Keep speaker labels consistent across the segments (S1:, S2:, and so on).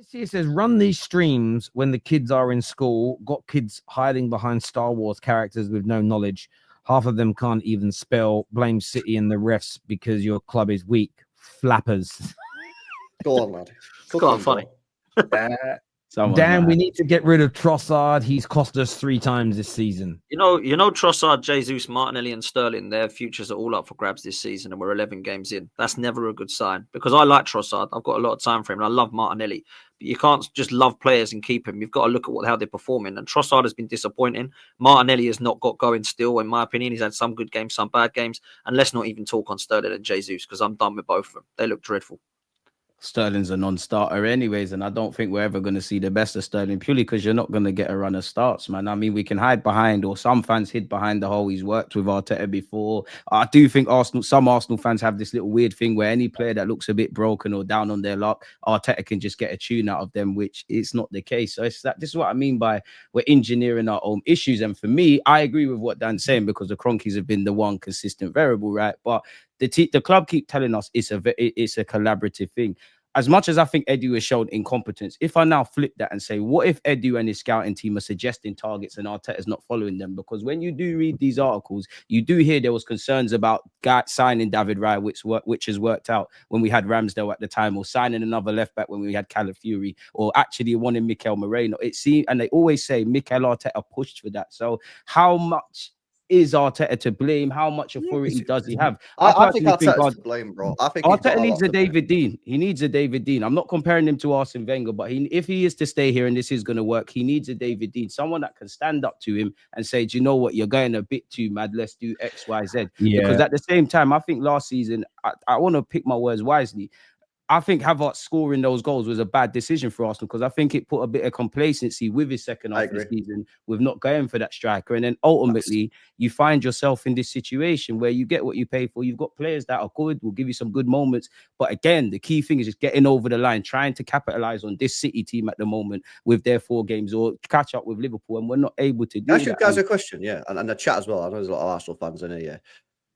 S1: This year says run these streams when the kids are in school. Got kids hiding behind Star Wars characters with no knowledge. Half of them can't even spell. Blame City and the refs because your club is weak. Flappers.
S2: Go on, lad.
S3: Go on, funny.
S1: Dan, we need to get rid of Trossard. He's cost us 3 times this season.
S3: You know, Trossard, Jesus, Martinelli, and Sterling, their futures are all up for grabs this season, and we're 11 games in. That's never a good sign because I like Trossard. I've got a lot of time for him, and I love Martinelli. But you can't just love players and keep him. You've got to look at how they're performing. And Trossard has been disappointing. Martinelli has not got going still, in my opinion. He's had some good games, some bad games. And let's not even talk on Sterling and Jesus because I'm done with both of them. They look dreadful.
S4: Sterling's a non-starter anyways, and I don't think we're ever going to see the best of Sterling purely because you're not going to get a run of starts, man. I mean, we can hide behind, or some fans hid behind the whole he's worked with Arteta before. I do think some Arsenal fans have this little weird thing where any player that looks a bit broken or down on their luck, Arteta can just get a tune out of them, which is not the case. So this is what I mean by we're engineering our own issues. And for me, I agree with what Dan's saying because the Kroenkes have been the one consistent variable, right? But the club keep telling us it's a collaborative thing. As much as I think Edu has shown incompetence, if I now flip that and say, what if Edu and his scouting team are suggesting targets and Arteta's not following them? Because when you do read these articles, you do hear there was concerns about signing David Raya, which has worked out when we had Ramsdale at the time, or signing another left back when we had Calafiori, or actually wanting Mikel Moreno. It seemed, and they always say Mikel Arteta pushed for that. So how much is Arteta to blame? How much authority does he have?
S2: I think Arteta's to blame, bro. I think
S4: Arteta needs a David Dean. He needs a David Dean. I'm not comparing him to Arsene Wenger, but if he is to stay here and this is going to work, he needs a David Dean, someone that can stand up to him and say, do you know what? You're going a bit too mad. Let's do X, Y, Z. Yeah. Because at the same time, I think last season, I want to pick my words wisely. I think Havertz scoring those goals was a bad decision for Arsenal because I think it put a bit of complacency with his second half of the season with not going for that striker. And then ultimately, you find yourself in this situation where you get what you pay for. You've got players that are good, will give you some good moments. But again, the key thing is just getting over the line, trying to capitalize on this City team at the moment with their 4 games or catch up with Liverpool. And we're not able to do that.
S2: Ask you guys a question, yeah. And the chat as well. I know there's a lot of Arsenal fans in here, yeah.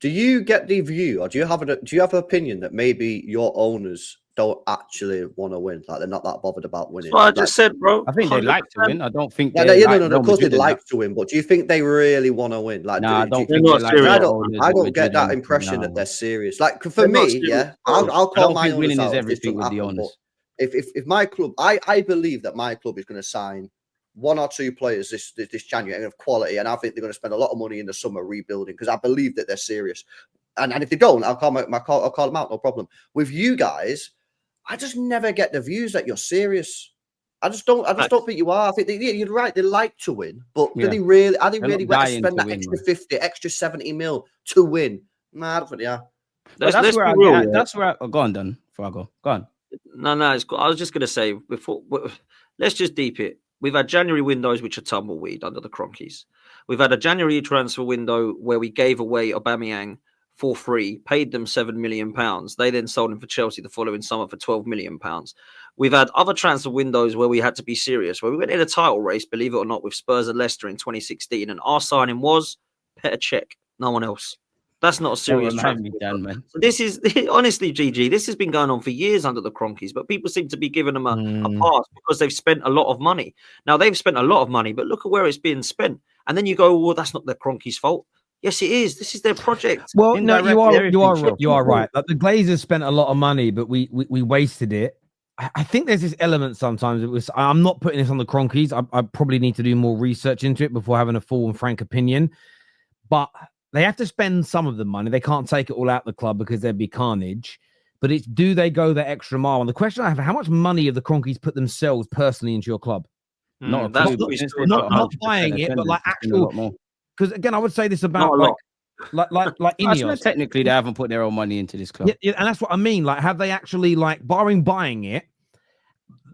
S2: Do you get the view or do you have an opinion that maybe your owners don't actually want to win? Like they're not that bothered about winning.
S3: Well, I just said, bro.
S4: I think they like to win. I don't think.
S2: No, of course they'd like to win, but do you think they really want to win? Like,
S4: I don't think
S2: I don't get that impression that they're serious. Like for me, yeah, I'll call my owners
S4: winning
S2: out
S4: is everything with the owners.
S2: If my club, I believe that my club is going to sign 1 or 2 players this January of quality, and I think they're going to spend a lot of money in the summer rebuilding because I believe that they're serious. And if they don't, I'll call them out, no problem. With you guys, I just never get the views that you're serious. I just don't think you are. I think you're right. They like to win, but are they really going to spend that extra 50, extra 70 mil to win? Nah, I don't think they are.
S4: That's where I go on, Dan. Before I go on.
S3: No, it's cool. I was just going to say let's just deep it. We've had January windows which are tumbleweed under the Kroenkes. We've had a January transfer window where we gave away Aubameyang for free, paid them £7 million. They then sold him for Chelsea the following summer for £12 million. We've had other transfer windows where we had to be serious, where we went in a title race, believe it or not, with Spurs and Leicester in 2016, and our signing was Petr Cech, no one else. That's not a serious transfer. So this is honestly, GG. This has been going on for years under the Kroenkes, but people seem to be giving them a pass because they've spent a lot of money. Now they've spent a lot of money, but look at where it's being spent. And then you go, well, that's not the Kroenkes' fault. Yes, it is. This is their project.
S1: Well, no, you are right. Like the Glazers spent a lot of money, but we wasted it. I think there's this element sometimes. I'm not putting this on the Kroenkes. I probably need to do more research into it before having a full and frank opinion. But they have to spend some of the money. They can't take it all out the club because there'd be carnage. But it's do they go the extra mile? And the question I have: how much money have the Kroenkes put themselves personally into your club?
S3: Not
S1: buying it, but like actual. Because again, I would say this about like Ineos.
S4: Technically, they haven't put their own money into this club.
S1: Yeah, and that's what I mean. Like, have they actually, like, barring buying it,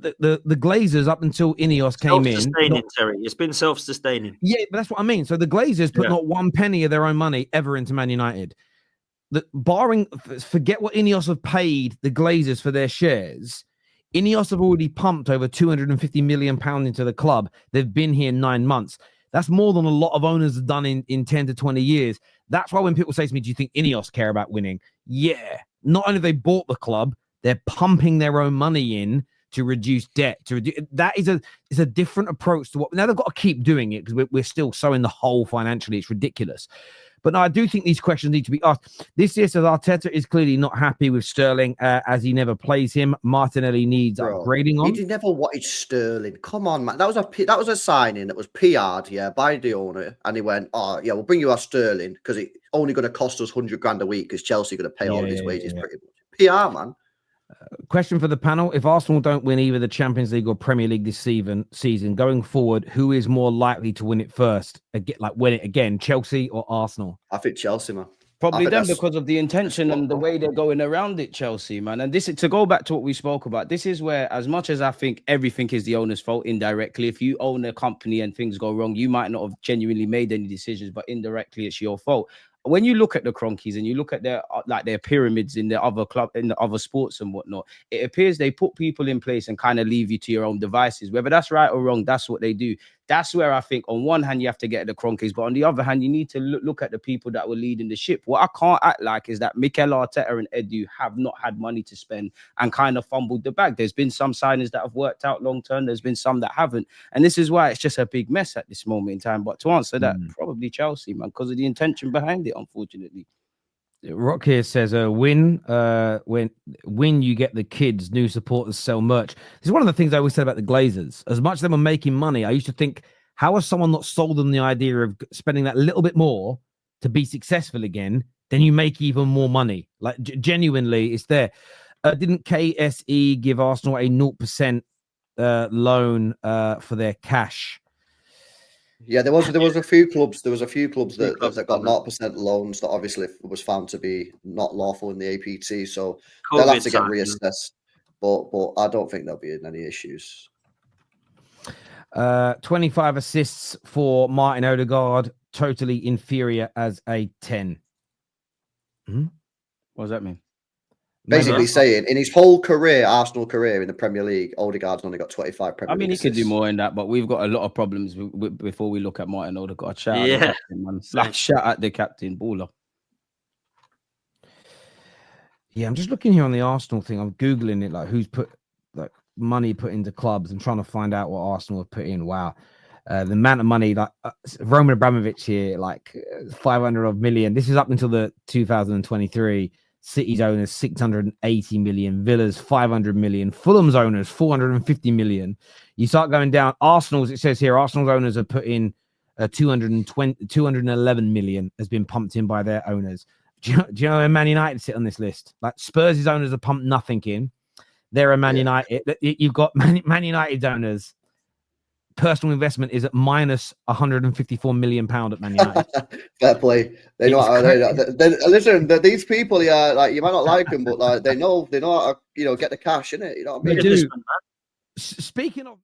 S1: the Glazers up until Ineos came in,
S3: Terry. It's been self-sustaining.
S1: Yeah, but that's what I mean. So the Glazers put not one penny of their own money ever into Man United. Forget what Ineos have paid the Glazers for their shares. Ineos have already pumped over £250 million into the club. They've been here 9 months. That's more than a lot of owners have done in 10 to 20 years. That's why when people say to me, do you think Ineos care about winning? Yeah. Not only have they bought the club, they're pumping their own money in to reduce debt. That is a different approach to what. Now they've got to keep doing it because we're still so in the hole financially. It's ridiculous. But no, I do think these questions need to be asked. This year says Arteta is clearly not happy with Sterling as he never plays him. Martinelli needs upgrading on.
S2: He never wanted Sterling. Come on, man. That was a signing that was PR'd, by the owner. And he went, oh, yeah, we'll bring you our Sterling because it's only going to cost us 100 grand a week because Chelsea are going to pay all of his wages pretty much. PR, man.
S1: Question for the panel. If Arsenal don't win either the Champions League or Premier League this season, going forward, who is more likely to win it first? Win it again, Chelsea or Arsenal?
S2: I think Chelsea, man.
S4: Probably them because of the intention and the way they're going around it, Chelsea, man. And this, to go back to what we spoke about, this is where, as much as I think everything is the owner's fault indirectly, if you own a company and things go wrong, you might not have genuinely made any decisions, but indirectly it's your fault. When you look at the Kroenkes and you look at their pyramids in the other club, in the other sports and whatnot, it appears they put people in place and kind of leave you to your own devices. Whether that's right or wrong, that's what they do. That's where I think on one hand you have to get the Kroenkes, but on the other hand you need to look at the people that were leading the ship. What I can't act like is that Mikel Arteta and Edu have not had money to spend and kind of fumbled the bag. There's been some signings that have worked out long term. There's been some that haven't, and this is why it's just a big mess at this moment in time. But to answer that, probably Chelsea, man, because of the intention behind it, unfortunately.
S1: Rock here says when you get the kids, new supporters sell merch. This is one of the things I always said about the Glazers. As much as they were making money, I used to think, how has someone not sold them the idea of spending that little bit more to be successful again? Then you make even more money. Like genuinely, it's there. Didn't KSE give Arsenal a 0% loan for their cash?
S2: Yeah, there was a few clubs. There was a few clubs that got 0% loans that obviously was found to be not lawful in the APT. So they'll have to get reassessed. But I don't think there'll be any issues.
S1: 25 assists for Martin Odegaard. Totally inferior as a 10.
S4: What does that mean?
S2: Basically saying in his whole career, Arsenal career in the Premier League, Odegaard's only got 25 Premier League assists.
S4: He could do more in that, but we've got a lot of problems before we look at Martin Odegaard. Shout out the captain, man. Shout out the captain, baller.
S1: Yeah, I'm just looking here on the Arsenal thing. I'm Googling it, like who's put like money put into clubs and trying to find out what Arsenal have put in. Wow. The amount of money, like Roman Abramovich here, like 500 million. This is up until the 2023. City's owners 680 million, Villa's 500 million, Fulham's owners 450 million. You start going down. Arsenal's, it says here, Arsenal's owners have put in 211 million has been pumped in by their owners. Do you know where Man United sit on this list? Like Spurs' owners have pumped nothing in. They're a Man United. You've got Man United's owners. Personal investment is at minus 154 million pound at Man United.
S2: Fair play. They know how listen. These people, like you might not like them, but like they know how to, get the cash in it. You know what I mean?
S1: They do. Speaking of.